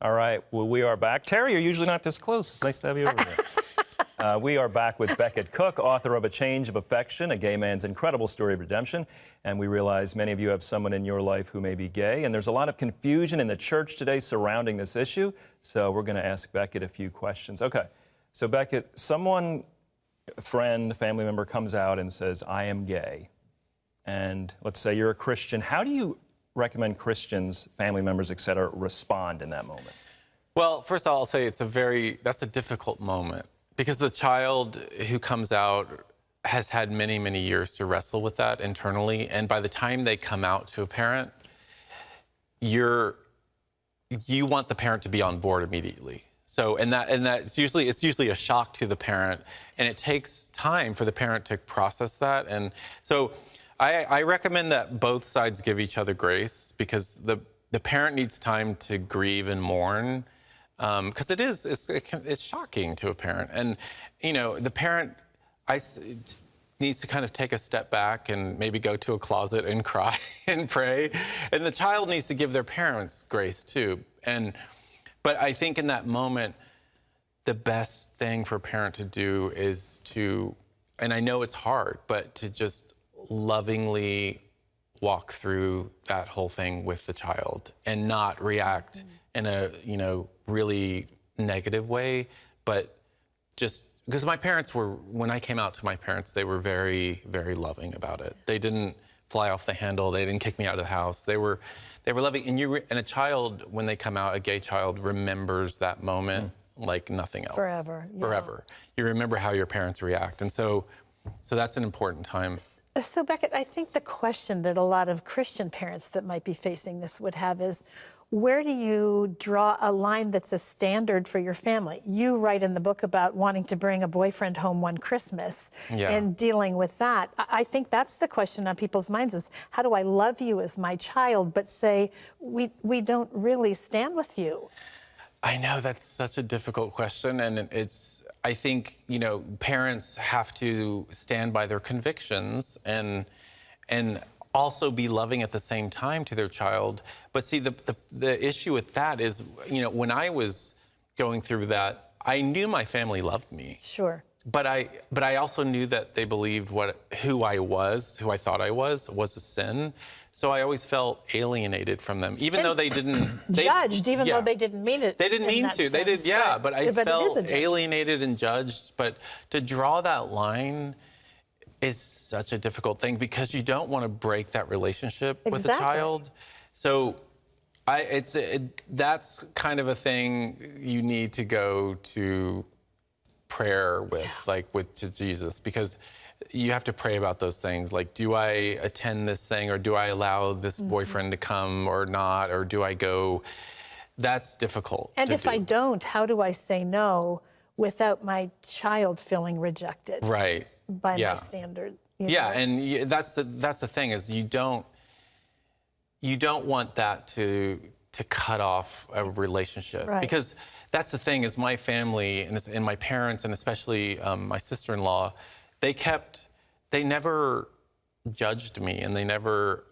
All right, well, we are back. Terry, you're usually not this close. It's nice to have you over here. We are back with Becket Cook, author of A Change of Affection, a gay man's incredible story of redemption. And we realize many of you have someone in your life who may be gay. And there's a lot of confusion in the church today surrounding this issue. So we're going to ask Becket a few questions. Okay, so Becket, someone, a friend, family member comes out and says, I am gay. And let's say you're a Christian. How do you recommend Christians, family members, et cetera, respond in that moment? Well, first of all, I'll say that's a difficult moment because the child who comes out has had many, many years to wrestle with that internally. And by the time they come out to a parent, you want the parent to be on board immediately. So, it's usually a shock to the parent, and it takes time for the parent to process that. And so I recommend that both sides give each other grace because the parent needs time to grieve and mourn because it's shocking to a parent. And, you know, the parent needs to kind of take a step back and maybe go to a closet and cry and pray. And the child needs to give their parents grace too. But I think in that moment, the best thing for a parent to do is to, and I know it's hard, but to just lovingly walk through that whole thing with the child and not react in a, really negative way, but just because my parents when I came out to my parents, they were very, very loving about it. They didn't fly off the handle. They didn't kick me out of the house. They were loving. And a child, when they come out, a gay child remembers that moment like nothing else. Forever. Yeah. Forever. You remember how your parents react. And so that's an important time. So, Becket, I think the question that a lot of Christian parents that might be facing this would have is, where do you draw a line that's a standard for your family? You write in the book about wanting to bring a boyfriend home one Christmas and dealing with that. I think that's the question on people's minds is, how do I love you as my child, but say, we don't really stand with you? I know that's such a difficult question, and I think, parents have to stand by their convictions and also be loving at the same time to their child. But see, the issue with that is, when I was going through that, I knew my family loved me. Sure. But I also knew that they believed who I thought I was a sin. So I always felt alienated from them, even though they didn't... Judged, even though they didn't mean it. They didn't mean to. Sense, they did, yeah. But I felt alienated and judged. But to draw that line is such a difficult thing because you don't want to break that relationship with the child. So that's kind of a thing you need to go to prayer with, to Jesus, because you have to pray about those things. Like, do I attend this thing, or do I allow this boyfriend to come or not, or do I go? That's difficult. And if I don't, how do I say no without my child feeling rejected? Right. By my standard. Yeah, and that's the thing is you don't want that to cut off a relationship, because that's the thing is my family and my parents, and especially my sister-in-law, they never judged me and they never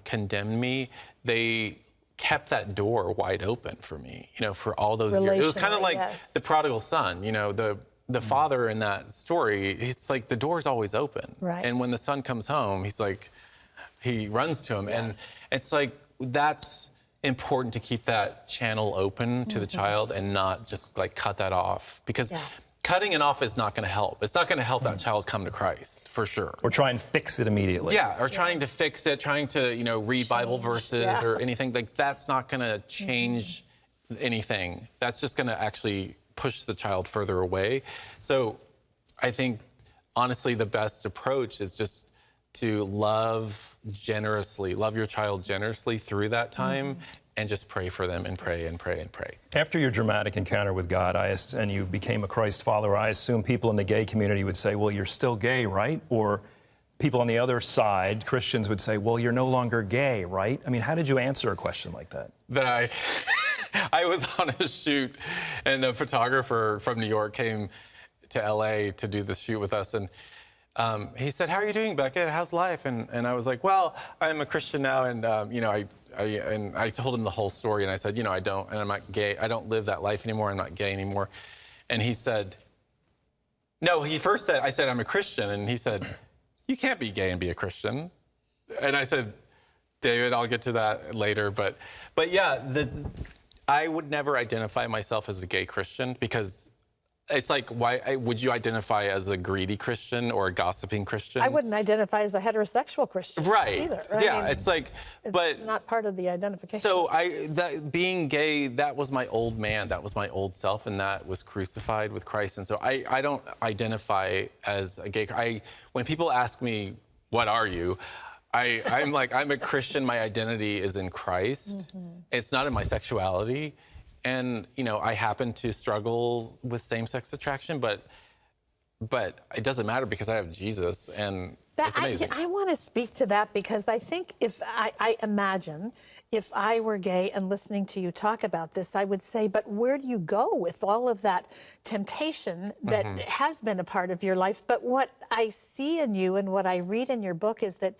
condemned me. They kept that door wide open for me, for all those years. It was kind of like the prodigal son, the father in that story. It's like the door's always open. Right. And when the son comes home, he runs to him. And it's like, that's important to keep that channel open to the child and not just like cut that off, because cutting it off is not going to help. It's not going to help that child come to Christ, for sure. Or try and fix it immediately. Yeah, or trying to fix it, trying to, read Bible verses or anything. Like, that's not going to change anything. That's just going to actually push the child further away. So I think, honestly, the best approach is just to love your child generously through that time, and just pray for them and pray and pray and pray. After your dramatic encounter with God, and you became a Christ follower, I assume people in the gay community would say, well, you're still gay, right? Or people on the other side, Christians, would say, well, you're no longer gay, right? I mean, how did you answer a question like that? That I was on a shoot, and a photographer from New York came to LA to do the shoot with us, and he said, how are you doing, Becket? How's life? And I was like, well, I'm a Christian now, and, and I told him the whole story, and I said, you know, I'm not gay. I don't live that life anymore. I'm not gay anymore. And he said, no, he first said, I said, I'm a Christian. And he said, you can't be gay and be a Christian. And I said, David, I'll get to that later. But yeah, I would never identify myself as a gay Christian, because it's like, why would you identify as a greedy Christian or a gossiping Christian? I wouldn't identify as a heterosexual Christian either. Yeah, I mean, it's like, it's not part of the identification. So being gay, that was my old man, that was my old self, and that was crucified with Christ. And so I don't identify as a gay. When people ask me, what are you? I'm like, I'm a Christian. My identity is in Christ. It's not in my sexuality. And, you know, I happen to struggle with same-sex attraction, but it doesn't matter because I have Jesus, and it's amazing. I want to speak to that, because I think I imagine if I were gay and listening to you talk about this, I would say, but where do you go with all of that temptation that has been a part of your life? But what I see in you and what I read in your book is that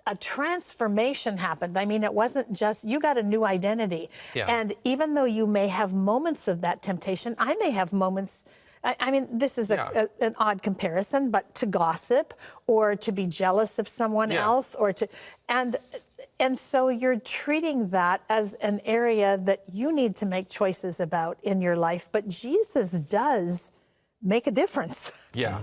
a transformation happened. I mean, it wasn't just, you got a new identity. Yeah. And even though you may have moments of that temptation, I may have moments, I mean, this is an odd comparison, but to gossip or to be jealous of someone else, or to, and so you're treating that as an area that you need to make choices about in your life, but Jesus does make a difference. Yeah.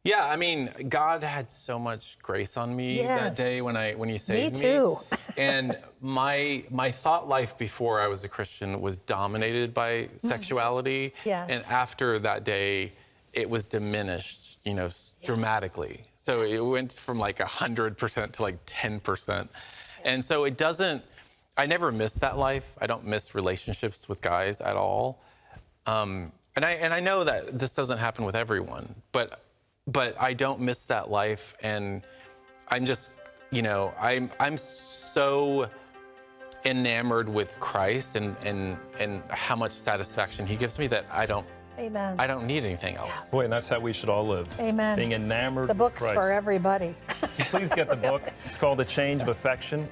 Yeah, I mean, God had so much grace on me that day when He saved me. Me too. And my thought life before I was a Christian was dominated by sexuality. Yes. And after that day, it was diminished, you know, dramatically. So it went from like 100% to like 10%. And so I never missed that life. I don't miss relationships with guys at all. And I know that this doesn't happen with everyone, but I don't miss that life, and I'm just, you know, I'm so enamored with Christ and how much satisfaction He gives me that I don't need anything else. Boy, and that's how we should all live. Amen. Being enamored The book's with Christ. for everybody. Please get the book. It's called The Change of Affection,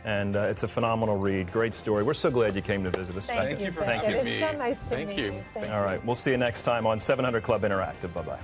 and it's a phenomenal read. Great story. We're so glad you came to visit us. Thank you for having me. It's so nice to meet you. Thank you. Thank All right, we'll see you next time on 700 Club Interactive. Bye-bye.